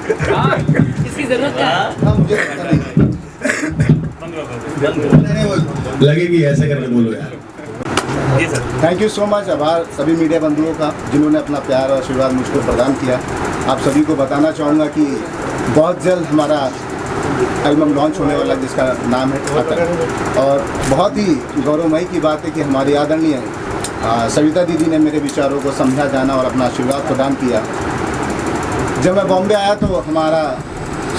इसकी जरूरत है। लगेगी ऐसे करके बोलो यार। थैंक यू सो मच आभार सभी मीडिया बंधुओं का जिन्होंने अपना प्यार और आशीर्वाद मुझको प्रदान किया। आप सभी को बताना चाहूँगा कि बहुत जल्द हमारा एल्बम लॉन्च होने वाला जिसका नाम है अटल। और बहुत ही गौरवमयी की बात है कि हमारी आदरणीय सविता दीदी ने मेरे विचारों को समझा जाना और अपना आशीर्वाद प्रदान किया। जब मैं बॉम्बे आया तो हमारा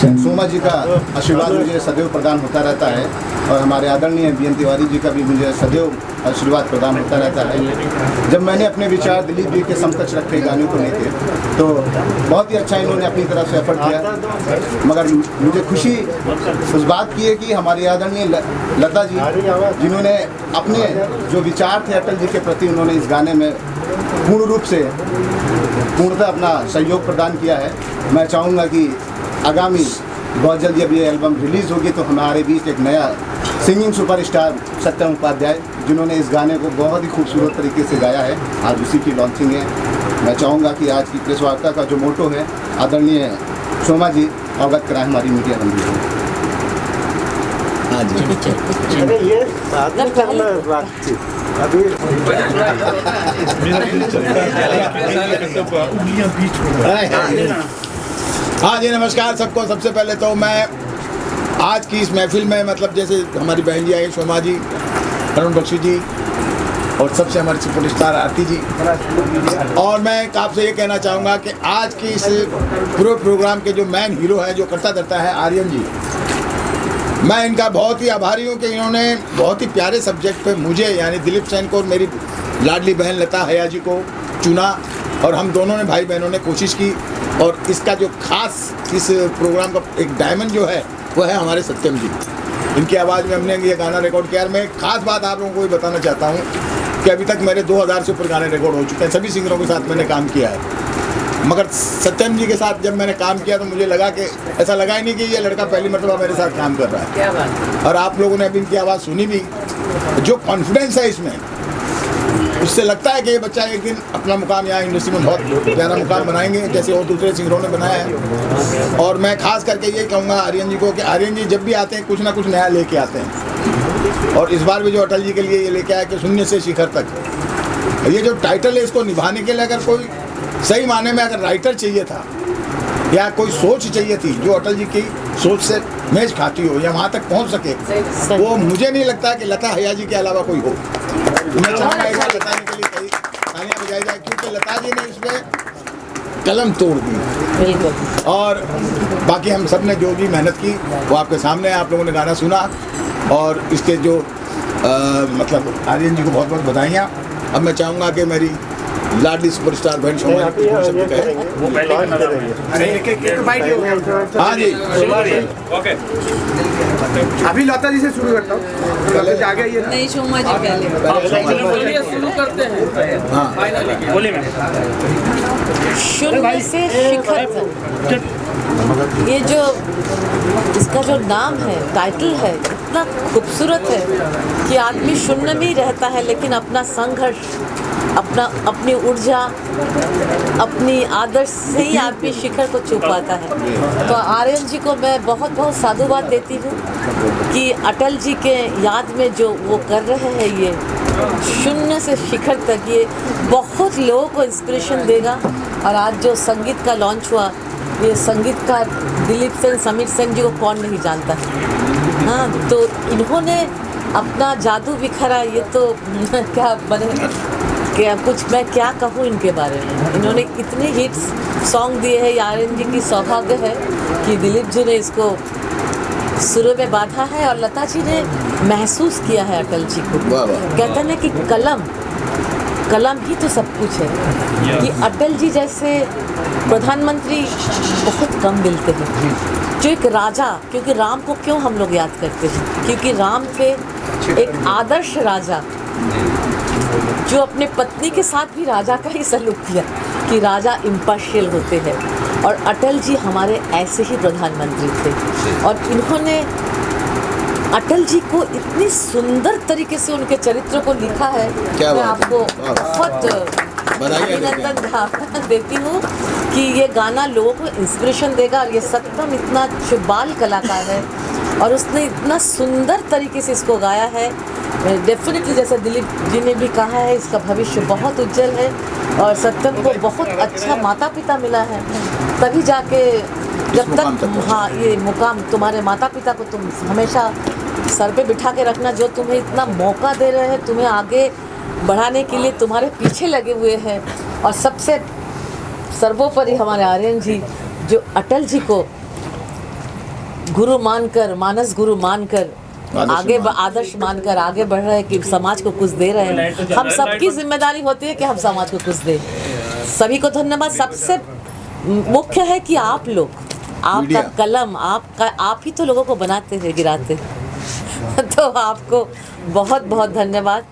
सोमा जी का आशीर्वाद मुझे सदैव प्रदान होता रहता है और हमारे आदरणीय बीएन तिवारी जी का भी मुझे सदैव आशीर्वाद प्रदान होता रहता है। जब मैंने अपने विचार दिलीप जी के समकक्ष रखे गानों को लेकर तो बहुत ही अच्छा इन्होंने अपनी तरफ से एफर्ट किया। मगर मुझे खुशी उस बात की है कि हमारी आदरणीय लता जी जिन्होंने अपने जो विचार थे अटल जी के प्रति उन्होंने इस गाने में पूर्णतः अपना सहयोग प्रदान किया है। मैं चाहूँगा कि आगामी बहुत जल्द जब ये एल्बम रिलीज़ होगी तो हमारे बीच एक नया सिंगिंग सुपरस्टार सत्यम उपाध्याय जिन्होंने इस गाने को बहुत ही खूबसूरत तरीके से गाया है, आज उसी की लॉन्चिंग है। मैं चाहूँगा कि आज की प्रेस वार्ता का जो मोटो है आदरणीय सोमा जी अवगत कराएं हमारी मीडिया बंधुओं को। हाँ जी ये बाद में करना बातचीत अभी हाँ जी नमस्कार सबको। सबसे पहले तो मैं आज की इस महफिल में मतलब जैसे हमारी बहन जी आई शोमा जी, अरुण बख्शी जी और सबसे हमारे सुपरस्टार आरती जी, और मैं आपसे ये कहना चाहूँगा कि आज की इस पूरे प्रोग्राम के जो मेन हीरो है जो करता धरता है आर्यन जी, मैं इनका बहुत ही आभारी हूँ कि इन्होंने बहुत ही प्यारे सब्जेक्ट पे मुझे यानी दिलीप सेन को और मेरी लाडली बहन लता हया जी को चुना और हम दोनों ने भाई बहनों ने कोशिश की। और इसका जो खास इस प्रोग्राम का एक डायमंड जो है वो है हमारे सत्यम जी। इनकी आवाज़ में हमने ये गाना रिकॉर्ड किया। मैं एक खास बात आप लोगों को भी बताना चाहता हूँ कि अभी तक मेरे 2000 से ऊपर गाने रिकॉर्ड हो चुके हैं। सभी सिंगरों के साथ मैंने काम किया है, मगर सत्यम जी के साथ जब मैंने काम किया तो मुझे लगा कि ऐसा लगा ही नहीं कि ये लड़का पहली मरतबा मेरे साथ काम कर रहा है। क्या बात। और आप लोगों ने अभी इनकी आवाज़ सुनी भी, जो कॉन्फिडेंस है इसमें, उससे लगता है कि ये बच्चा एक दिन अपना मुकाम यहाँ इंडस्ट्री में बहुत प्यारा मुकाम बनाएंगे जैसे और दूसरे सिंगरों ने बनाया है। और मैं खास करके ये कहूँगा आर्यन जी को कि आर्यन जी जब भी आते हैं कुछ ना कुछ नया लेके आते हैं। और इस बार भी जो अटल जी के लिए ये लेके आया कि शून्य से शिखर तक, ये जो टाइटल है इसको निभाने के लिए अगर कोई सही माने में अगर राइटर चाहिए था या कोई सोच चाहिए थी जो अटल जी की सोच से मेज खाती हो या वहाँ तक पहुँच सके, वो मुझे नहीं लगता कि लता हया जी के अलावा कोई हो। मैं चाहूँगा एक बार बताने के लिए कई तालियां बजाई जाए क्योंकि लता जी ने इसमें कलम तोड़ दी। और बाकी हम सब ने जो भी मेहनत की वो आपके सामने है। आप लोगों ने गाना सुना और इसके जो मतलब आर्यन जी को बहुत बहुत बधाइयाँ। अब मैं चाहूँगा कि मेरी लाडली सुपरस्टार बहन शोमा जी को शब्द कहे। हाँ जी ओके, अभी लता जी से शुरू करता हूँ। आगे ये नहीं शोमा जी पहले शुरू करते हैं। हाँ बोलिए शून्य से शिखर तक, ये जो इसका जो नाम है, टाइटल है, इतना खूबसूरत है कि आदमी शून्य में ही रहता है लेकिन अपना संघर्ष, अपनी ऊर्जा, अपनी आदर्श से ही आदमी शिखर को छू पाता है। तो आर्यन जी को मैं बहुत बहुत साधुवाद देती हूँ कि अटल जी के याद में जो वो कर रहे हैं, ये शून्य से शिखर तक, ये बहुत लोगों को इंस्पिरेशन देगा। और आज जो संगीत का लॉन्च हुआ, ये संगीतकार दिलीप सेन, समीर सेन जी को कौन नहीं जानता। हाँ, तो इन्होंने अपना जादू बिखरा। ये तो क्या बने क्या कुछ मैं क्या कहूँ इनके बारे में। इन्होंने इतने हिट्स सॉन्ग दिए हैं। आर्यन जी की सौभाग्य है कि दिलीप जी ने इसको सुरों में बांधा है और लता जी ने महसूस किया है अटल जी को। कहते हैं कि कलम ही तो सब कुछ है। कि अटल जी जैसे प्रधानमंत्री बहुत कम मिलते हैं, जो एक राजा, क्योंकि राम को क्यों हम लोग याद करते हैं, क्योंकि राम थे एक आदर्श राजा जो अपने पत्नी के साथ भी राजा का ही सलूक किया कि राजा इम्पार्शियल होते हैं। और अटल जी हमारे ऐसे ही प्रधानमंत्री थे और इन्होंने अटल जी को इतनी सुंदर तरीके से उनके चरित्र को लिखा है। मैं आपको बहुत बधाई अभिनंदन देती हूँ कि ये गाना लोगों को इंस्पिरेशन देगा। और ये सत्यम इतना बाल कलाकार है और उसने इतना सुंदर तरीके से इसको गाया है। डेफिनेटली जैसे दिलीप जी ने भी कहा है, इसका भविष्य बहुत उज्जवल है और सत्यम को बहुत अच्छा माता पिता मिला है, तभी जाके जब तक हाँ ये मुकाम तुम्हारे माता पिता को तुम हमेशा सर पे बिठा के रखना, जो तुम्हें इतना मौका दे रहे हैं, तुम्हें आगे बढ़ाने के लिए तुम्हारे पीछे लगे हुए हैं। और सबसे सर्वोपरि हमारे आर्यन जी जो अटल जी को गुरु मानकर, मानस गुरु मानकर आगे आदर्श मानकर आगे बढ़ रहे हैं कि समाज को कुछ दे रहे हैं। हम सबकी जिम्मेदारी होती है कि हम समाज को कुछ दें। सभी को धन्यवाद। सबसे मुख्य है कि आप लोग, आपका कलम, आप ही तो लोगों को बनाते हैं, गिराते हैं। तो आपको बहुत बहुत धन्यवाद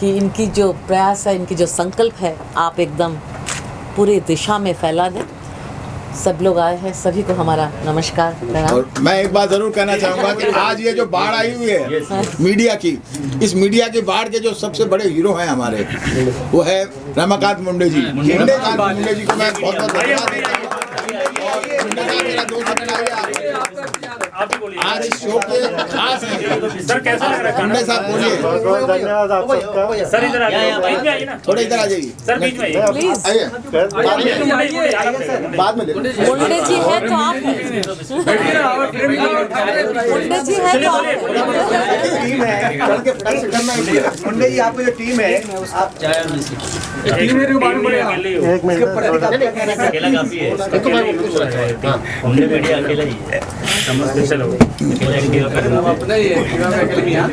कि इनकी जो प्रयास है, इनकी जो संकल्प है, आप एकदम पूरी दिशा में फैला दें। सब लोग आए हैं, सभी को हमारा नमस्कार प्रणाम। और मैं एक बात जरूर कहना चाहूँगा कि आज ये जो बाढ़ आई हुई है मीडिया की, इस मीडिया की बाढ़ के जो सबसे बड़े हीरो हैं हमारे, वो है रमाकांत मुंडे जी। मुंडे जी को मैं बहुत बहुत धन्यवाद देता हूँ। मेरा दोस्त आज इस शो के खास हैं। सर कैसा लग रहा है? मुंडे साहब बोलिए। बहुत बहुत धन्यवाद आप सबका। सर इधर आ जाइए, बीच में आइए ना, थोड़े इधर आ जाइए सर बीच में आइए। प्लीज, आइए बाद में ले मुंडे जी है तो आप हैं। मुंडे जी है तो आप हैं। टीम है, चल के फटाक से करना है। मुंडे जी आपकी जो टीम है, आप टीम में मालूम पड़ेगा। एक मिनट अकेला काफी है। हमने मीडिया अकेला ही है। समझ चलो अपना ही है,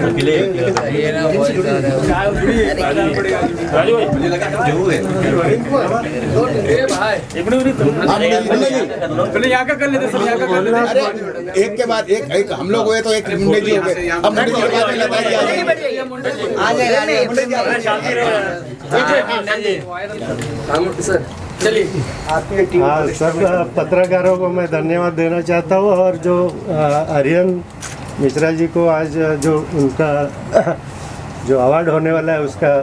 अकेले ये ना बहुत ज़्यादा राजू भाई मुझे लगा जो है ए भाई एक मिनट पहले यहाँ का कर लेते सर, यहाँ का कर लेते। अरे एक के बाद एक हम लोग हुए तो एक मुंडे जी हो गए। अब मुंडे जी के बाद में लता जी आ जाएंगे। शांति रहो सर, चलिए। हाँ, सब पत्रकारों को मैं धन्यवाद देना चाहता हूँ। और जो आर्यन मिश्रा जी को आज जो उनका जो अवार्ड होने वाला है उसका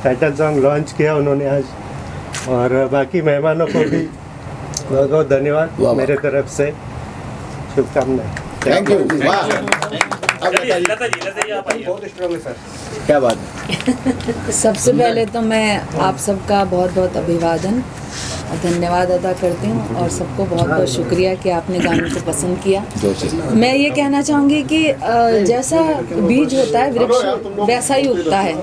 टाइटल सॉन्ग लॉन्च किया उन्होंने आज, और बाकी मेहमानों को भी बहुत बहुत धन्यवाद मेरे तरफ से, शुभकामनाएं। Thank you. वाह, अब लता जी आप आइए। बहुत स्ट्रांग है सर। क्या बात। सबसे पहले तो मैं आप सबका बहुत बहुत अभिवादन और धन्यवाद अदा करती हूँ और सबको बहुत बहुत शुक्रिया कि आपने गाने को पसंद किया। मैं ये कहना चाहूँगी कि जैसा बीज होता है वृक्ष वैसा ही उगता है।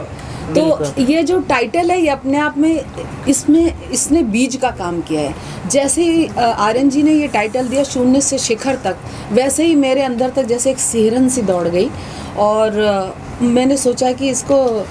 तो ये जो टाइटल है ये अपने आप में इसने बीज का काम किया है। जैसे ही आर्यन जी ने ये टाइटल दिया शून्य से शिखर तक, वैसे ही मेरे अंदर तक जैसे एक सिहरन सी दौड़ गई और मैंने सोचा कि इसको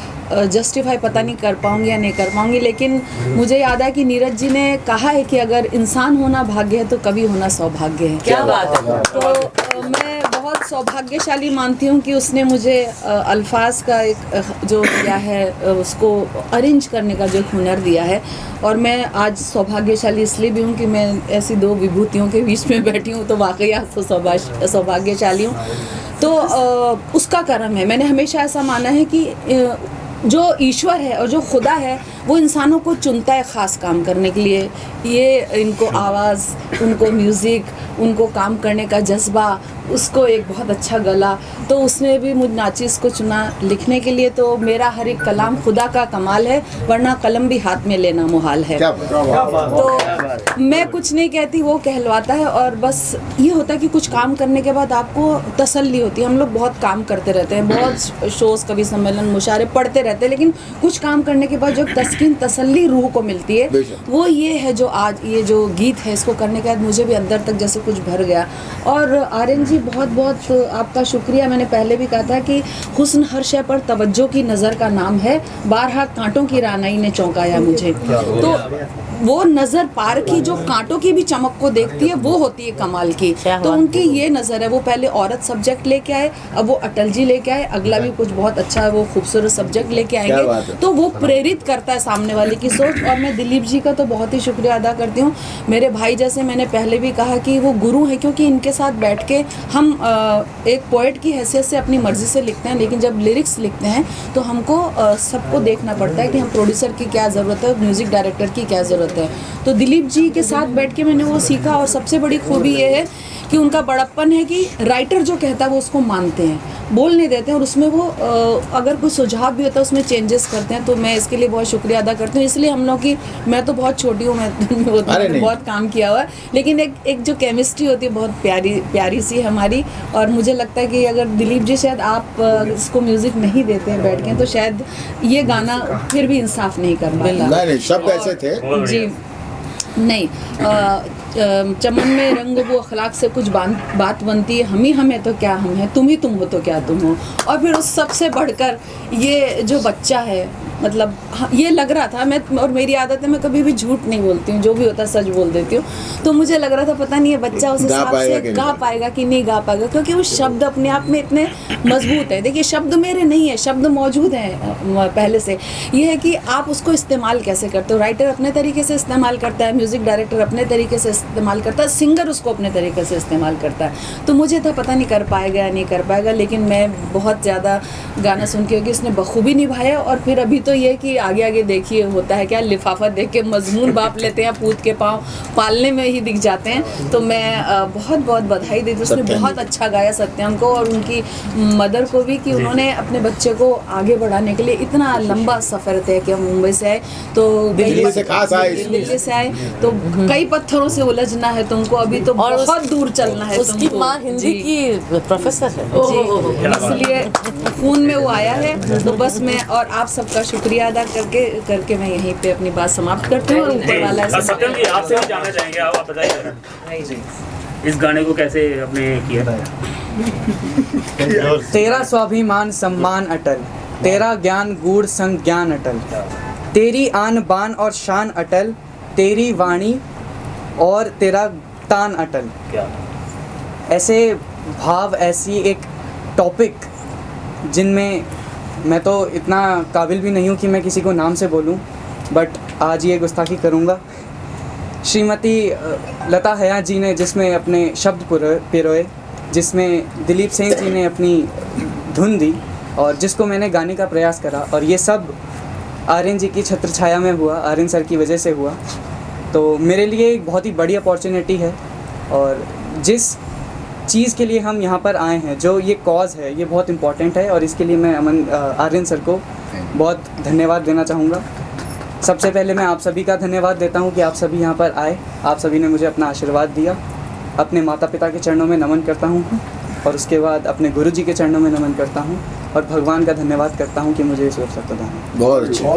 जस्टिफाई पता नहीं कर पाऊंगी या नहीं कर पाऊंगी, लेकिन मुझे याद है कि नीरज जी ने कहा है कि अगर इंसान होना भाग्य है तो कभी होना सौभाग्य है। क्या बात है। तो मैं बहुत सौभाग्यशाली मानती हूँ कि उसने मुझे अल्फाज का एक जो दिया है उसको अरेंज करने का जो हुनर दिया है। और मैं आज सौभाग्यशाली इसलिए भी हूँ कि मैं ऐसी दो विभूतियों के बीच में बैठी हूँ, तो वाकई आज तो सौभाग्यशाली हूँ। तो उसका कर्म है। मैंने हमेशा ऐसा माना है कि जो ईश्वर है और जो खुदा है वो इंसानों को चुनता है ख़ास काम करने के लिए। ये इनको आवाज़, उनको म्यूज़िक, उनको काम करने का जज्बा, उसको एक बहुत अच्छा गला, तो उसने भी मुझ नाचिस को चुना लिखने के लिए। तो मेरा हर एक कलाम खुदा का कमाल है, वरना कलम भी हाथ में लेना मुहाल है। तो मैं कुछ नहीं कहती, वो कहलवाता है। और बस ये होता है कि कुछ काम करने के बाद आपको तसल्ली होती है। हम लोग बहुत काम करते रहते हैं, बहुत शोज़, कवि सम्मेलन, मुशायरे पढ़ते रहते हैं, लेकिन कुछ काम करने के बाद जो तस्कीन, तसल्ली रूह को मिलती है, वो ये है जो आज ये जो गीत है इसको करने के बाद मुझे भी अंदर तक जैसे कुछ भर गया। और आर्यन जी बहुत बहुत आपका शुक्रिया। मैंने पहले भी कहा था कि हुस्न हर शय पर तवज्जो की नज़र का नाम है, बारहा कांटों की रानाई ने चौंकाया मुझे। तो वो नज़र पार की जो कांटों की भी चमक को देखती है, वो होती है कमाल की। तो उनकी ये नज़र है, वो पहले औरत सब्जेक्ट लेके आए, अब वो अटल जी लेके आए, अगला भी कुछ बहुत अच्छा है, वो खूबसूरत सब्जेक्ट लेके आएंगे। तो वो प्रेरित करता है सामने वाले की सोच। और मैं दिलीप जी का तो बहुत ही शुक्रिया अदा करती हूँ। मेरे भाई जैसे मैंने पहले भी कहा कि वो गुरु हैं, क्योंकि इनके साथ बैठ के हम एक पोएट की हैसियत से अपनी मर्ज़ी से लिखते हैं, लेकिन जब लिरिक्स लिखते हैं तो हमको सबको देखना पड़ता है कि हम प्रोड्यूसर की क्या ज़रूरत है, म्यूज़िक डायरेक्टर की क्या ज़रूरत है। तो दिलीप जी के साथ बैठ के मैंने वो सीखा। और सबसे बड़ी खूबी ये है कि उनका बड़प्पन है कि राइटर जो कहता है वो उसको मानते हैं, बोल नहीं देते हैं, और उसमें वो अगर कोई सुझाव भी होता है उसमें चेंजेस करते हैं। तो मैं इसके लिए बहुत शुक्रिया अदा करती हूँ। इसलिए हम लोग की, मैं तो बहुत छोटी हूँ, मैं बहुत काम किया हुआ है, लेकिन एक जो केमिस्ट्री होती है बहुत प्यारी सी हमारी। और मुझे लगता है कि अगर दिलीप जी शायद आप इसको म्यूज़िक नहीं देते हैं बैठ के, तो शायद ये गाना फिर भी इंसाफ नहीं कर पाता। नहीं, शब्द ऐसे थे जी नहीं। चमन में रंग वो अखलाक से कुछ बात बनती है, हम ही हमें तो क्या हम हैं, तुम ही तुम हो तो क्या तुम हो। और फिर उस सबसे बढ़कर ये जो बच्चा है, मतलब ये लग रहा था, मैं और मेरी आदत है मैं कभी भी झूठ नहीं बोलती हूँ, जो भी होता है सच बोल देती हूँ। तो मुझे लग रहा था पता नहीं ये बच्चा उस हिसाब से गा पाएगा कि नहीं गा पाएगा, क्योंकि वो शब्द अपने आप में इतने मजबूत है। देखिए शब्द मेरे नहीं है, शब्द मौजूद हैं पहले से। ये है कि आप उसको इस्तेमाल कैसे करते हो। राइटर अपने तरीके से इस्तेमाल करता है, म्यूज़िक डायरेक्टर अपने तरीके से इस्तेमाल करता है, सिंगर उसको अपने तरीके से इस्तेमाल करता है। तो मुझे था पता नहीं कर पाएगा या नहीं कर पाएगा, लेकिन मैं बहुत ज़्यादा गाना सुन के इसने बखूबी निभाया। और फिर अभी तो ये कि आगे देखिए होता है क्या, लिफाफा देख के मजमून बाप लेते हैं, पूत के पाँव पालने में ही दिख जाते हैं। तो मैं बहुत बहुत बधाई देती हूँ, उसने बहुत अच्छा गाया सत्यम को और उनकी मदर को भी, कि उन्होंने अपने बच्चे को आगे बढ़ाने के लिए इतना लंबा सफ़र तय किया। मुंबई से आए तो दिल्ली से आए तो कई पत्थरों से उलझना है तुमको, अभी तो बहुत दूर चलना है। उसकी माँ हिंदी की प्रोफेसर है जी, इसलिए खून में वो आया है। तो बस मैं और आप सबका शुक्रिया अदा करके मैं यहीं पे अपनी बात समाप्त करती हूँ। ऊपर वाला सत्यम जी आपसे भी जानना चाहेंगे, आप बताइए इस गाने को कैसे आपने किया। तेरा स्वाभिमान सम्मान अटल, तेरा ज्ञान गूढ़ संज्ञान अटल, तेरी आन बान और शान अटल, तेरी वाणी और तेरा तान अटल। ऐसे भाव, ऐसी एक टॉपिक जिनमें मैं तो इतना काबिल भी नहीं हूँ कि मैं किसी को नाम से बोलूँ, बट आज ये गुस्ताखी करूँगा। श्रीमती लता हया जी ने जिसमें अपने शब्द पिरोए, जिसमें दिलीप सिंह जी ने अपनी धुन दी और जिसको मैंने गाने का प्रयास करा, और ये सब आर्यन जी की छत्र छाया में हुआ, आर्यन सर की वजह से हुआ। तो मेरे लिए एक बहुत ही बड़ी अपॉर्चुनिटी है, और जिस चीज़ के लिए हम यहाँ पर आए हैं, जो ये कॉज़ है, ये बहुत इम्पॉर्टेंट है, और इसके लिए मैं आर्यन सर को बहुत धन्यवाद देना चाहूँगा। सबसे पहले मैं आप सभी का धन्यवाद देता हूँ कि आप सभी यहाँ पर आए, आप सभी ने मुझे अपना आशीर्वाद दिया। अपने माता पिता के चरणों में नमन करता हूँ, और उसके बाद अपने गुरु जी के चरणों में नमन करता हूँ, और भगवान का धन्यवाद करता हूँ कि मुझे इस अवसर प्रदान किया। बहुत अच्छा।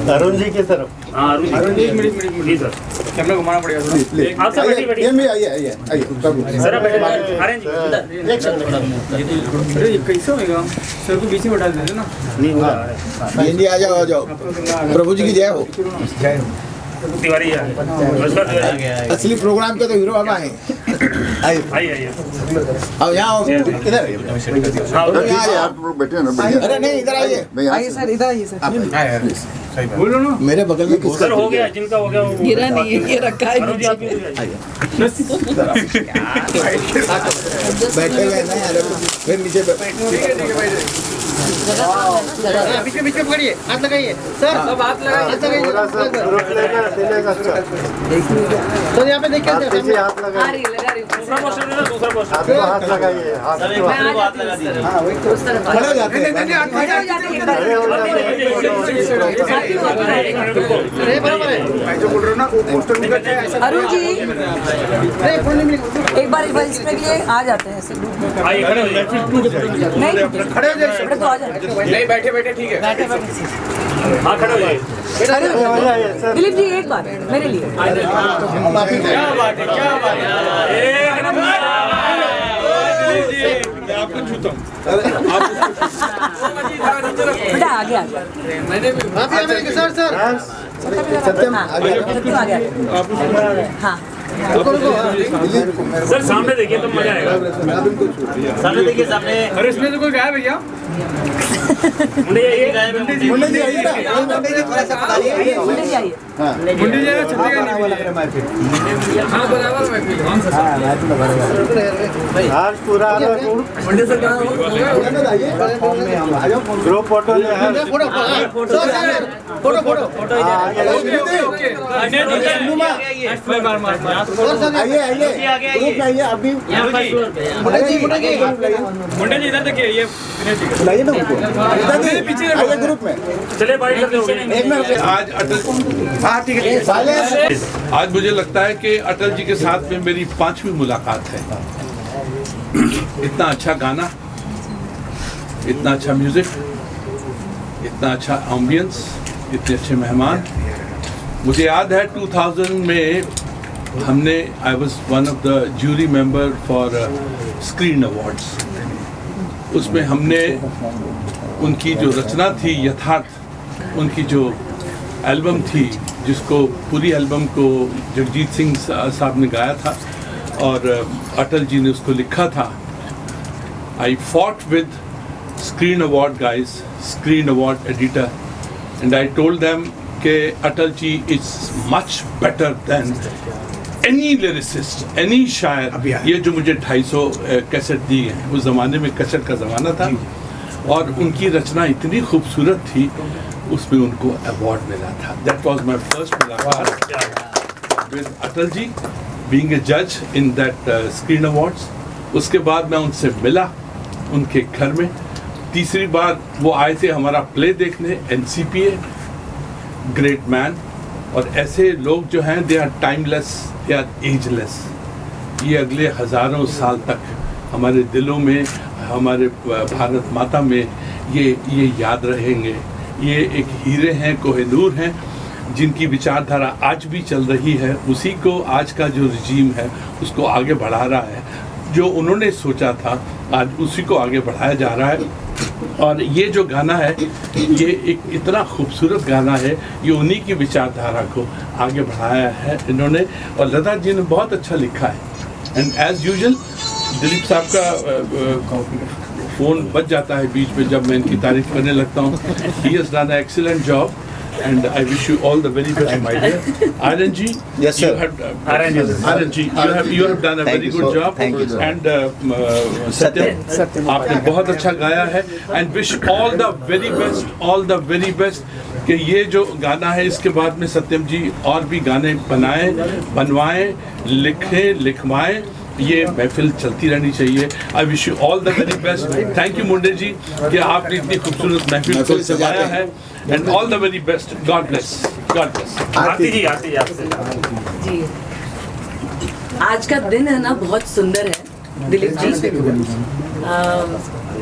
अरुण जी की तरफ। Arun ji please sir, camera घुमाना पड़ेगा। आप सब बैठिए सर, अरे कैसे होगा सर, को बीच में डाल देते ना। नहीं हो रहा है। इंडिया आ जाओ, प्रभु जी की जय हो। तिवारी असली प्रोग्राम के तो हीरो अब आए। आइए अब यहाँ इधर, अरे नहीं इधर आइए, आइए सर, इधर आइए सर। बोलो ना, मेरे बगल में किसका सर हो गया, जिनका हो गया वो गिरा नहीं है, ये रखा है अरुण जी आप बैठे हुए ना यार, फिर नीचे बीच में पकड़िए, हाथ लगाइए सर, अब हाथ लगाइए, तो यहाँ पे देखिए दूसरा पोस्टर देना, दूसरा पोस्टर हाथ लगाइए, खड़े हो जाते हैं। जो बोल रहे हो ना वो पोस्टर निकल जाए ऐसा। अरुण जी एक बार इसमें लिए आ जाते हैं ऐसे। आइए खड़े हो जाइए। नहीं खड़े हो जाइए, तो आ जाए, नहीं बैठे ठीक है। हाँ खड़े हो जाइए। दिलीप जी एक बार मेरे लिए। क्या बात है, क्या बात है। मैं छूता हूँ। बेटा आगे आ जा। मैंने भी सर सत्यम हाँ सर सामने देखिए तो मजा आएगा। सामने देखिए सामने। अरे इसमें तो कोई गायब है क्या? मुंडे ये मुंडे जी आइए ना, मुंडे जी थोड़ा सा बताइए। मुंडे जी आइए। मुंडे जी है, छत्तीसगढ़ नहीं है। हाँ बराबर मैं भी आज पूरा मंडी से कहाँ हो? ग्रुप फोटो जो है आइए आइए ग्रुप में आइए अभी मुंडे जी इधर देखिए, ये बुलाइए ना उनको पीछे आइए ग्रुप में। चले बाइक एक मिनट आज अटल आज मुझे लगता है कि अटल जी के साथ में मेरी 5वीं मुलाकात है। इतना अच्छा गाना, इतना अच्छा म्यूजिक, इतना अच्छा एम्बियंस, इतने अच्छे मेहमान। मुझे याद है 2000 में हमने I was one of the jury member for screen awards. उसमें हमने उनकी जो रचना थी यथार्थ, उनकी जो एल्बम थी जिसको पूरी एल्बम को जगजीत सिंह साहब ने गाया था और अटल जी ने उसको लिखा था। I fought with screen award guys, screen award editor, and I told them कि Atal ji is much better than any lyricist, any शायर। ये जो मुझे 250 कैसेट दी है, उस ज़माने में कैसेट का ज़माना था और उनकी रचना इतनी खूबसूरत थी, उसमें उनको अवार्ड मिला था। दैट वाज माय फर्स्ट मुलाकात with Atal ji, being a जज इन दैट स्क्रीन अवार्ड्स। उसके बाद मैं उनसे मिला उनके घर में। तीसरी बार वो आए थे हमारा प्ले देखने, NCPA, ग्रेट मैन। और ऐसे लोग जो हैं they are timeless, they are ageless. ये अगले हज़ारों साल तक हमारे दिलों में, हमारे भारत माता में ये याद रहेंगे। ये एक हीरे हैं, कोहिनूर हैं, जिनकी विचारधारा आज भी चल रही है। उसी को आज का जो रजीम है उसको आगे बढ़ा रहा है। जो उन्होंने सोचा था आज उसी को आगे बढ़ाया जा रहा है। और ये जो गाना है ये एक इतना खूबसूरत गाना है, ये उन्हीं की विचारधारा को आगे बढ़ाया है इन्होंने। और लता जी ने बहुत अच्छा लिखा है। एंड एज यूजुअल दिलीप साहब का फ़ोन बज जाता है बीच में जब मैं इनकी तारीफ करने लगता हूँ। He has done an excellent job and I wish you all the very best, my dear. Aryan ji, Yes, sir. Aryan ji, you have done a Thank very you, good sir. job. Thank you, sir. And Satyam, आपने बहुत अच्छा गाया है। And wish all the very best, all the very best. कि ये जो गाना है इसके बाद में सत्यम जी और भी गाने बनाएं, बनवाएं, लिखें, लिखवाएं। ये महफिल चलती रहनी चाहिए। I wish you all the very best. Thank you Munde ji कि आपने इतनी खूबसूरत महफिल को सजाया है। And all the very best. God bless, God bless. Aarti ji आपसे। जी, आज का दिन है ना बहुत सुंदर है दिलीप जी।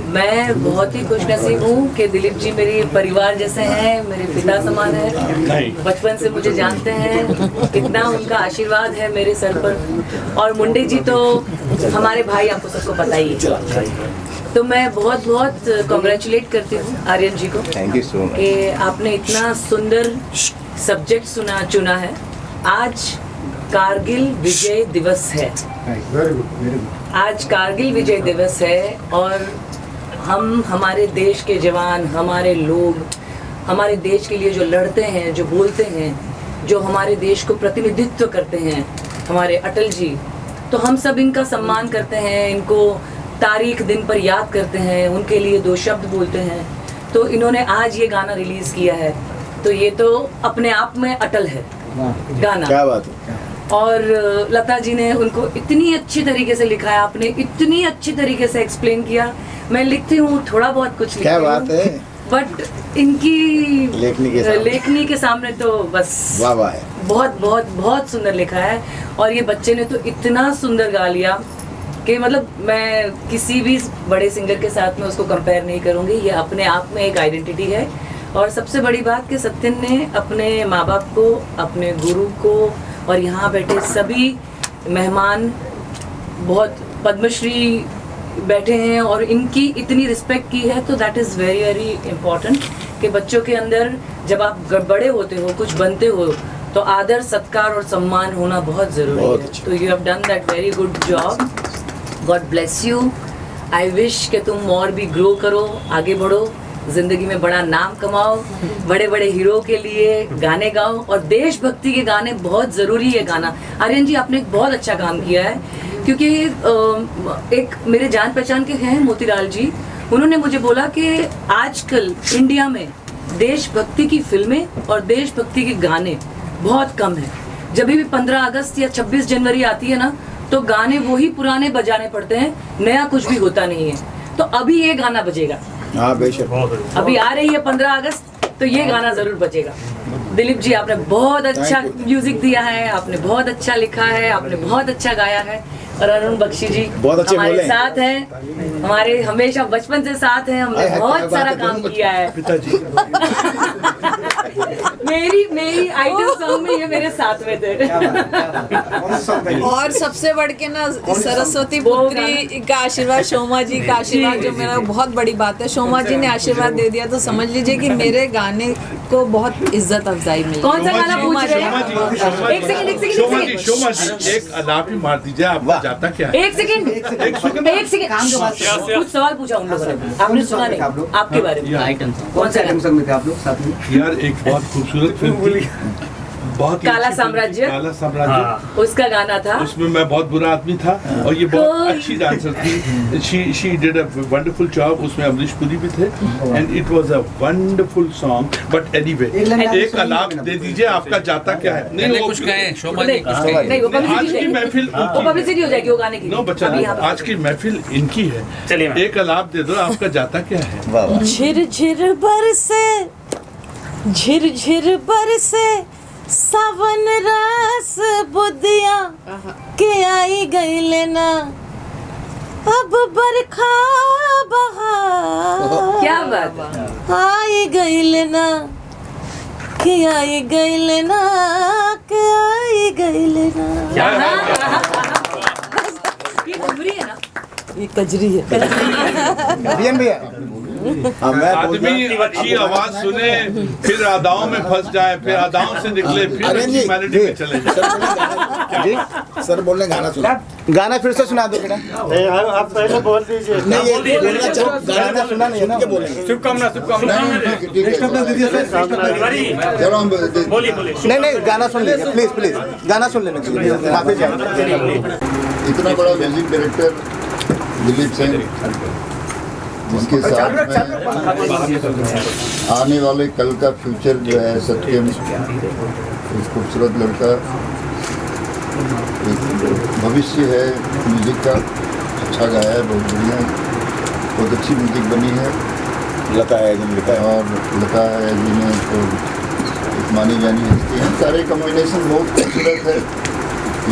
मैं बहुत ही खुशनसीब हूँ कि दिलीप जी मेरे परिवार जैसे हैं, मेरे पिता समान है। बचपन से मुझे जानते हैं, इतना उनका आशीर्वाद है मेरे सर पर। और मुंडे जी तो हमारे भाई, आपको सबको पता ही है। तो मैं बहुत बहुत कॉन्ग्रेचुलेट करती हूँ आर्यन जी को। थैंक यू सो मच कि आपने इतना सुंदर सब्जेक्ट चुना है। आज कारगिल विजय दिवस है। आज कारगिल विजय दिवस है और हम, हमारे देश के जवान, हमारे लोग, हमारे देश के लिए जो लड़ते हैं, जो बोलते हैं, जो हमारे देश को प्रतिनिधित्व करते हैं, हमारे अटल जी, तो हम सब इनका सम्मान करते हैं, इनको तारीख दिन पर याद करते हैं, उनके लिए 2 शब्द बोलते हैं। तो इन्होंने आज ये गाना रिलीज़ किया है, तो ये तो अपने आप में अटल है गाना। क्या बात है। और लता जी ने उनको इतनी अच्छी तरीके से लिखा है, आपने इतनी अच्छी तरीके से एक्सप्लेन किया। मैं लिखती हूँ थोड़ा बहुत कुछ लिखती क्या बात है। बट इनकी लेखनी के सामने तो बस वाह वाह है। बहुत बहुत बहुत सुंदर लिखा है। और ये बच्चे ने तो इतना सुंदर गा लिया कि मतलब मैं किसी भी बड़े सिंगर के साथ में उसको कंपेयर नहीं करूँगी। ये अपने आप में एक आइडेंटिटी है। और सबसे बड़ी बात कि सत्यन ने अपने माँ बाप को, अपने गुरु को और यहाँ बैठे सभी मेहमान, बहुत पद्मश्री बैठे हैं और इनकी इतनी रिस्पेक्ट की है, तो that is very very important कि बच्चों के अंदर जब आप बड़े होते हो, कुछ बनते हो, तो आदर सत्कार और सम्मान होना बहुत ज़रूरी है। तो you have done that very good job, God bless you. I wish कि तुम और भी ग्रो करो, आगे बढ़ो, ज़िंदगी में बड़ा नाम कमाओ, बड़े बड़े हीरो के लिए गाने गाओ, और देशभक्ति के गाने बहुत ज़रूरी है गाना। आर्यन जी, आपने एक बहुत अच्छा काम किया है, क्योंकि एक मेरे जान पहचान के हैं मोतीलाल जी, उन्होंने मुझे बोला कि आजकल इंडिया में देशभक्ति की फिल्में और देशभक्ति के गाने बहुत कम हैं। जब भी 15 अगस्त या 26 जनवरी आती है ना, तो गाने वही पुराने बजाने पड़ते हैं, नया कुछ भी होता नहीं है। तो अभी ये गाना बजेगा। हाँ बेशक, अभी आ रही है 15 अगस्त, तो ये गाना जरूर बजेगा। दिलीप जी, आपने बहुत अच्छा म्यूजिक दिया है, आपने बहुत अच्छा लिखा है, आपने बहुत अच्छा गाया है, और अरुण बख्शी जी बहुत अच्छे हमारे बोले हैं। साथ हैं, हमारे हमेशा बचपन से साथ हैं, हमने बहुत सारा काम किया है। मेरी आइटम सॉन्ग में ये मेरे साथ में थे। और सबसे बढ़ के ना सरस्वती पुत्री का आशीर्वाद, शोमा जी का आशीर्वाद, जो मेरा बहुत बड़ी बात है। शोमा जी ने आशीर्वाद दे दिया, तो समझ लीजिए कि मेरे गाने को बहुत इज्जत अफजाई मिली। कौन सा गाना पूछ रहे हैं? एक सेकंड, शोमा जी एक अलाप ही मार दीजिए, आपका जाता क्या है? एक सेकंड, कुछ सवाल पूछा उन लोगों ने, आपने सुना नहीं, आपके बारे में। आइटम कौन सा आइटम सॉन्ग में थे आप लोग साथ में? यार एक बहुत खूबसूरत फिल्म थी, बहुत ही काला अच्छी फिल्म थी, साम्राज्य। काला साम्राज्य, उसका गाना था। उसमें मैं बहुत बुरा आदमी था, और ये बहुत अच्छी डांसर थी। She did a wonderful job. उसमें अमरीश पुरी भी थे, and it was a wonderful song. But anyway, एक अलाप दे दीजिए, आपका जाता क्या है? नहीं, कुछ कहें शोभा जी, नहीं, वो आज की महफिल वो पब्लिसिटी हो जाएगी वो गाने की। नो बच्चा, आज की महफिल इनकी है। चलिए, एक अलाप दे दो, आपका जाता क्या है? झिरझिर बरसे, झिरझिर बरसे सावन रस बुदिया के आई गई लेना, अब बरखा बहार, क्या बात, आई गई लेना, के आई गई लेना, के आई गई लेना। ये घुमरी है ना? ये कजरी है। आदमी अच्छी आवाज सुने, फिर अदाओं में फंस जाए, फिर अदाओं से निकले, फिर अच्छी मेलोडी में चले जाए। सर बोल रहे गाना सुना, गाना फिर से सुना दो बेटा। नहीं, आप पहले बोल दीजिए। नहीं, ये बोलना चाहिए, गाना सुना नहीं है ना, बोलेंगे। शुभकामना, शुभकामना। नहीं, गाना सुन लीजिए, प्लीज प्लीज, गाना सुन लेने के लिए माफी चाहेंगे। इतना बड़ा म्यूजिक डायरेक्टर दिलीप सिंह, जिसके साथ में आने वाले कल का फ्यूचर जो है सत्यम, एक खूबसूरत लड़का, एक भविष्य है म्यूजिक का, अच्छा गाया है, बहुत बढ़िया, बहुत अच्छी म्यूजिक बनी है। लता है जिन लिखा है, और लता है जिन्हें तो एक मानी जानी हस्ती है। सारे कॉम्बिनेशन बहुत खूबसूरत है।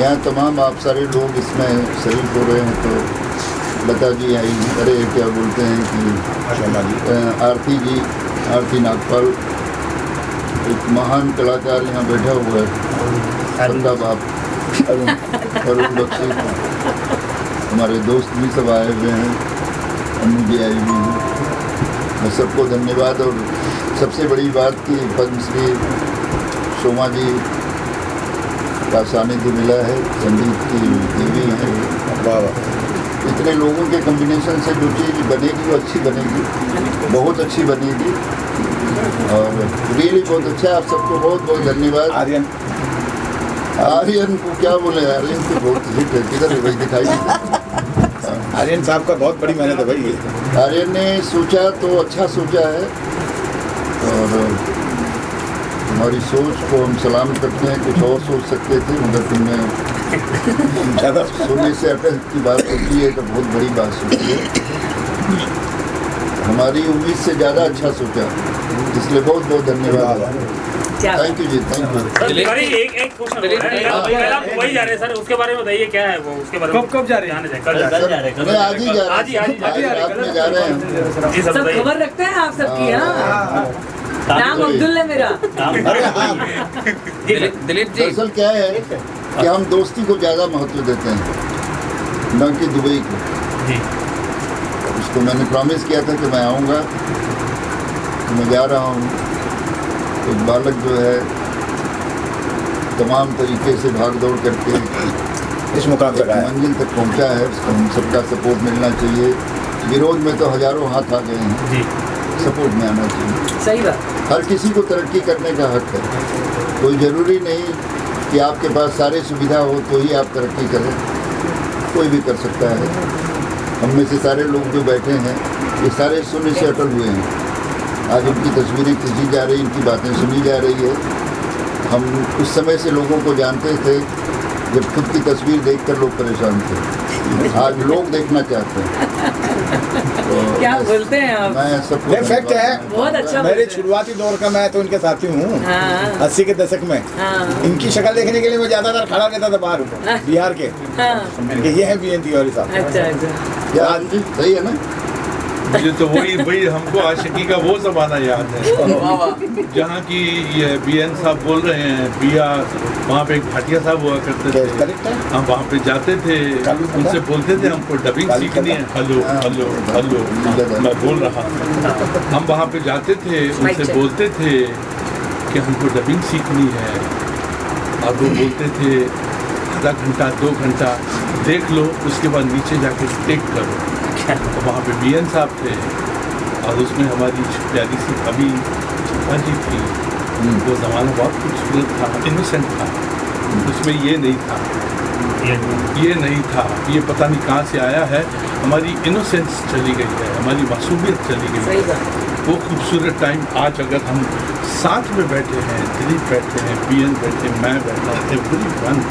यहाँ तमाम आप सारे लोग इसमें शरीक हो रहे हैं, तो लता जी आई, अरे क्या बोलते हैं कि आरती नागपाल, एक महान कलाकार यहाँ बैठा हुआ है, सबका बाप अरुण बख्शी, हमारे दोस्त भी सब आए हुए हैं, अम्मू जी आई हुई हैं। मैं सबको धन्यवाद। और सबसे बड़ी बात कि पद्मश्री शोमा जी का सानिध्य मिला है, संगीत की देवी है। वाह, इतने लोगों के कॉम्बिनेशन से जो चीज़ बनेगी वो अच्छी बनेगी, बहुत अच्छी बनेगी, और रियली बहुत अच्छा। आप सबको बहुत बहुत धन्यवाद। आर्यन को क्या बोले, आर्यन तो बहुत हिट है, किधर है भाई, दिखाई देता। आर्यन साहब का बहुत बड़ी मेहनत है भाई ये। आर्यन ने सोचा तो अच्छा सोचा है, और हमारी सोच को हम सलाम करते हैं। कुछ और सोच सकते थे, मगर तुमने सोने से अटल की बात होती है तो बहुत बड़ी बात सोची है, हमारी उम्मीद से ज़्यादा अच्छा सोचा, इसलिए बहुत बहुत धन्यवाद। थैंक यू जी, थैंक यू। एक क्वेश्चन वही जा रहे हैं सर, उसके बारे में बताइए, क्या है वो, उसके बारे में कब जा रहे हैं? कल जा रहे हैं, आज ही जा रहे हैं, रात में जा रहे हैं। सब खबर रखते हैं आप सबकी। हाँ, नाम अब्दुल है मेरा। दिलीप जी, दरअसल क्या है कि हम दोस्ती को ज़्यादा महत्व देते हैं, न कि दुबई को। उसको मैंने प्रॉमिस किया था कि मैं आऊँगा, तो मैं जा रहा हूँ। एक बालक जो है तमाम तरीके से भाग दौड़ करके इस मुकाम तक आया, मंजिल तक पहुँचा है, उसको हम सबका सपोर्ट मिलना चाहिए। विरोध में तो हज़ारों हाथ आ गए हैं, सपोर्ट में आना चाहिए। सही बात। हर किसी को तरक्की करने का हक है। कोई ज़रूरी नहीं कि आपके पास सारे सुविधा हो तो ही आप तरक्की करें, कोई भी कर सकता है। हम में से सारे लोग जो बैठे हैं ये सारे शून्य से अटल हुए हैं। आज इनकी तस्वीरें खींची जा रही, इनकी बातें सुनी जा रही है। हम उस समय से लोगों को जानते थे जब खुद की तस्वीर देखकर लोग परेशान थे, आज लोग देखना चाहते हैं। तो क्या बोलते हैं आप? मैं सबको ये फैक्ट है। बहुत अच्छा मेरे बोलते हैं। शुरुआती दौर का मैं तो इनके साथी हूँ। हाँ। 80 के दशक में हाँ। इनकी शक्ल देखने के लिए मैं ज्यादातर खड़ा रहता था बाहर बिहार के। हाँ। ये है बीएन तिवारी साहब। अच्छा अच्छा। क्या सही है ना? मुझे तो वही हमको आशिकी का वो ज़माना याद है जहाँ की ये बीएन साहब बोल रहे हैं, बिहार, वहाँ पे एक भाटिया साहब हुआ करते थे। हम वहाँ पे जाते थे, उनसे बोलते थे हमको डबिंग सीखनी है। हेलो हेलो हेलो, मैं बोल रहा हूँ। हम वहाँ पे जाते थे, उनसे बोलते थे कि हमको डबिंग सीखनी है, और वो बोलते थे आधा घंटा 2 घंटा देख लो, उसके बाद नीचे जाके टेक करो। तो वहाँ पे बीएन साहब थे, और उसमें हमारी प्यारी सी भाभी छप्पा जी थी। वो ज़माना बहुत खूबसूरत था, इनोसेंट था। उसमें ये नहीं था, ये नहीं था, ये पता नहीं कहाँ से आया है। हमारी इनोसेंस चली गई है, हमारी मासूमियत चली गई है। वो खूबसूरत टाइम आज अगर हम साथ में बैठे हैं, दिलीप बैठे हैं, बीएन बैठे, मैं बैठा, एवरीवन,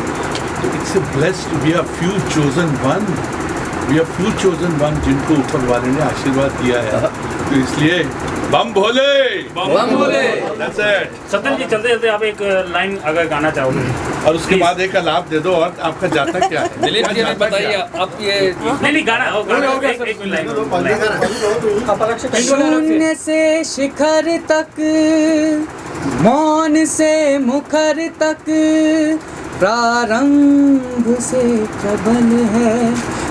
तो it's a blessed, we are few chosen one, we are few chosen one, जिनको ऊपर वाले ने आशीर्वाद दिया है। तो इसलिए बम भोले, बम भोले। That's it। सत्यम जी, चलते चलते आप एक लाइन अगर गाना चाहोगे, और उसके बाद एक लाभ दे दो। और आपका जाता क्या है? दिलीप जी हमें बताइए, आप ये नहीं गाना हो गया, एक लाइन। शून्य से शिखर तक, मौन से मुखर तक, प्रारंभ से प्रबल है,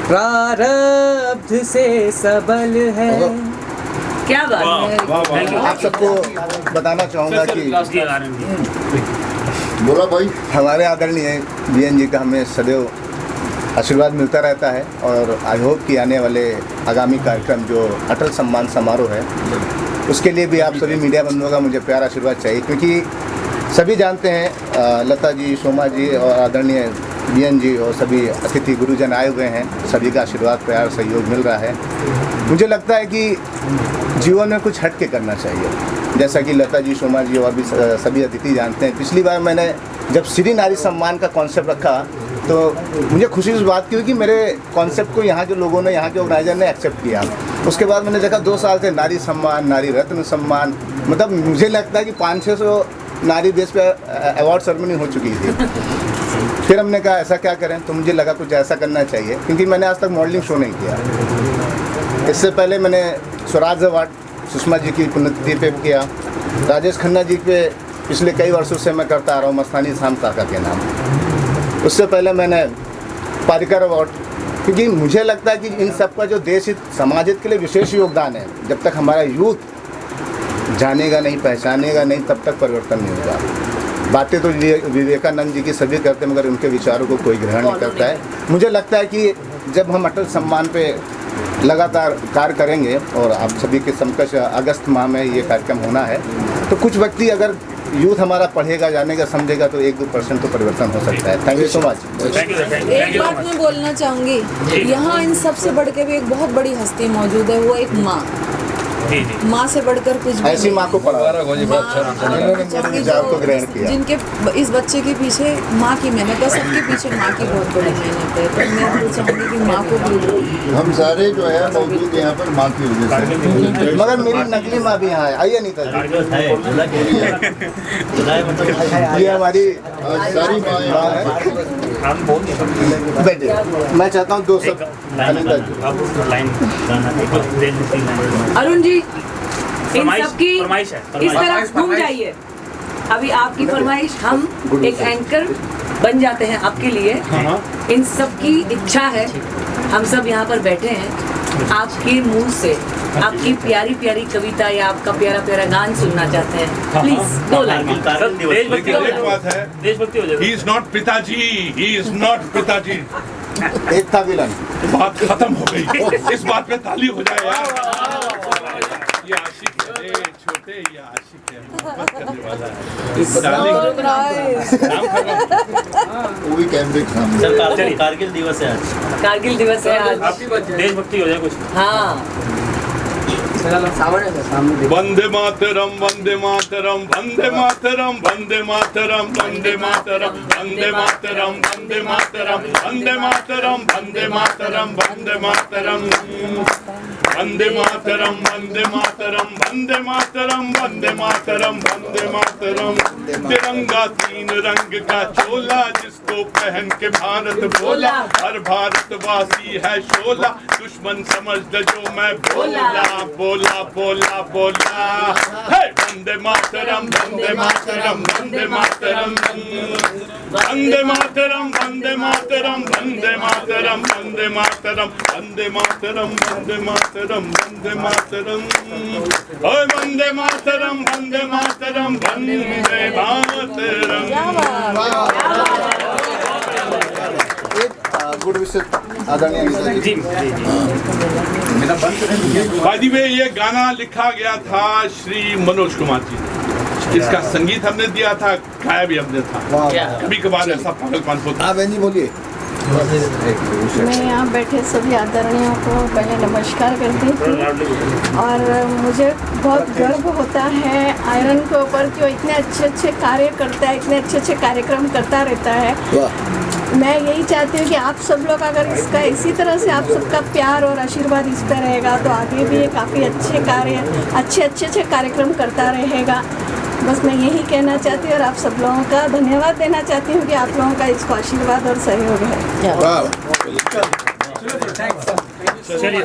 प्रारब्ध से सबल है। क्या बात है। आप सबको बताना चाहूँगा कि बोला भाई, हमारे आदरणीय बीएन जी का हमें सदैव आशीर्वाद मिलता रहता है, और आई होप कि आने वाले आगामी कार्यक्रम जो अटल सम्मान समारोह है, उसके लिए भी आप सभी मीडिया बंधुओं का मुझे प्यार आशीर्वाद चाहिए, क्योंकि सभी जानते हैं लता जी, सोमा जी और आदरणीय बीएन जी और सभी अतिथि गुरुजन आए हुए हैं। सभी का आशीर्वाद, प्यार, सहयोग मिल रहा है। मुझे लगता है कि जीवन में कुछ हट के करना चाहिए, जैसा कि लता जी, सोमा जी और भी सभी अतिथि जानते हैं। पिछली बार मैंने जब श्री नारी सम्मान का कॉन्सेप्ट रखा, तो मुझे खुशी इस बात की हुई कि मेरे कॉन्सेप्ट को यहाँ के लोगों ने, यहाँ के ऑर्गेनाइजर ने एक्सेप्ट किया। उसके बाद मैंने देखा 2 साल से नारी सम्मान, नारी रत्न सम्मान, मतलब मुझे लगता है कि 500-600 नारी देश पे अवार्ड सेरेमनी हो चुकी थी। फिर हमने कहा ऐसा क्या करें, तो मुझे लगा कुछ ऐसा करना चाहिए, क्योंकि मैंने आज तक मॉडलिंग शो नहीं किया। इससे पहले मैंने स्वराज अवार्ड सुषमा जी की पुण्यतिथि पे किया, राजेश खन्ना जी पे पिछले कई वर्षों से मैं करता आ रहा हूँ, मस्तानी शाम काका के नाम। उससे पहले मैंने पारिकर अवार्ड, क्योंकि मुझे लगता है कि इन सब का जो देश हित, समाज हित के लिए विशेष योगदान है। जब तक हमारा यूथ जानेगा नहीं, पहचानेगा नहीं, तब तक परिवर्तन नहीं होगा। बातें तो विवेकानंद जी की सभी करते हैं, मगर उनके विचारों को कोई ग्रहण नहीं करता है। मुझे लगता है कि जब हम अटल सम्मान पे लगातार कार्य करेंगे, और आप सभी के समकक्ष अगस्त माह में ये कार्यक्रम होना है, तो कुछ व्यक्ति अगर यूथ हमारा पढ़ेगा, जानेगा, समझेगा, तो 1-2% तो परिवर्तन हो सकता है। Thank you so much. एक बात मैं बोलना चाहूँगी, यहाँ इन सबसे बढ़ के भी एक बहुत बड़ी हस्ती मौजूद है, वो एक माँ। माँ से बढ़कर कुछ भी ऐसी माँ को पढ़ा को ग्रहण किया, जिनके इस बच्चे के पीछे माँ की मेहनत है, सबके पीछे माँ की बहुत बड़ी मेहनत है। तो मैं तो चाहूँगी कि माँ को भी, हम सारे जो है मौजूद यहाँ पर माँ की वजह से, मगर मेरी नकली माँ भी यहाँ है। आइए नहीं था, ये हमारी सारी माँ है। बेटे, मैं चाहता हूँ 2 शब्द। अरुण जी, इन सबकी इस तरफ घूम जाइए। अभी आपकी फरमाइश, हम एक एंकर बन जाते हैं आपके लिए। इन सबकी इच्छा है, हम सब यहाँ पर बैठे हैं आपके मुंह से आपकी प्यारी प्यारी कविता या आपका प्यारा प्यारा गान सुनना चाहते हैं, प्लीज 2 लाइन। एक बात है, देशभक्ति हो जाए। ही इज नॉट पिताजी, ही इज नॉट पिताजी। एक था विलन। बात खत्म हो गई, इस बात पे ताली हो जाए यार। ये आशिक है, छोटे ये आशिक है, मोहब्बत करने वाला है। वो भी कैमरे के सामने। सर कारगिल दिवस है आज। कारगिल दिवस है आज। देशभक्ति हो जाए कुछ। हाँ, वंदे मातरम, वंदे मातरम, वंदे मातरम, वंदे मातरम, वंदे मातरम, वंदे मातरम, वंदे मातरम, वंदे मातरम, वंदे मातरम, वंदे मातरम, वंदे मातरम, वंदे मातरम, वंदे मातरम, वंदे मातरम, वंदे मातरम। तिरंगा 3 रंग का चोला, जिसको पहन के भारत बोला, हर भारतवासी है शोला, दुश्मन समझ ले जो मैं बोला, बोला बोला बोला। वंदे मातरम, वंदे मातरम, वंदे मातरम, वंदे मातरम, वंदे मातरम, वंदे मातरम, वंदे मातरम, वंदे मातरम, वंदे मातरम, वंदे मातरम, वंदे मातरम, वंदे मातरम, वंदे मातरम। गुड विशेष आदरणीय जी। बाय द वे, ये गाना लिखा गया था श्री मनोज कुमार जी ने। इसका संगीत हमने दिया था, गाया भी हमने था। कभी कभार ऐसा पागलपन होता है। बहन जी बोलिए। मैं यहाँ बैठे सभी आदरणीयों को पहले नमस्कार करती हूँ और मुझे बहुत गर्व होता है आयरन के ऊपर कि वो इतने अच्छे कार्य करता है, इतने अच्छे कार्यक्रम करता रहता है। मैं यही चाहती हूँ कि आप सब लोग अगर इसका इसी तरह से आप सबका प्यार और आशीर्वाद इस पर रहेगा तो आगे भी ये काफ़ी अच्छे कार्यक्रम करता रहेगा। बस मैं यही कहना चाहती हूँ और आप सब लोगों का धन्यवाद देना चाहती हूँ कि आप लोगों का इसको आशीर्वाद और सहयोग है। चलिए।